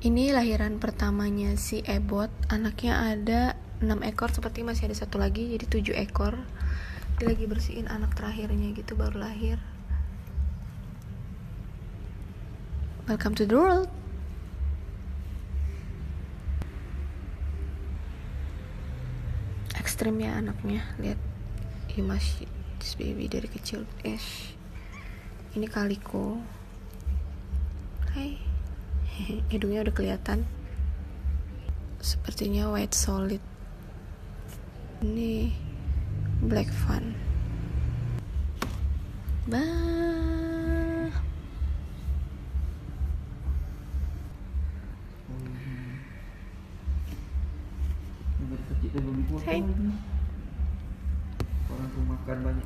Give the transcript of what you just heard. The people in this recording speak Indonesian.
Ini lahiran pertamanya si Ebot. Anaknya ada 6 ekor, seperti masih ada satu lagi, jadi 7 ekor. Dia lagi bersihin anak terakhirnya gitu, baru lahir. Welcome to the world. Ekstrim ya anaknya, lihat. Masih this baby dari kecil. Ini Kaliko. Hai. Hidungnya udah kelihatan. Sepertinya white solid. Ini black fun. Kecil belum dipotong lagi. Orang tuh makan banyak.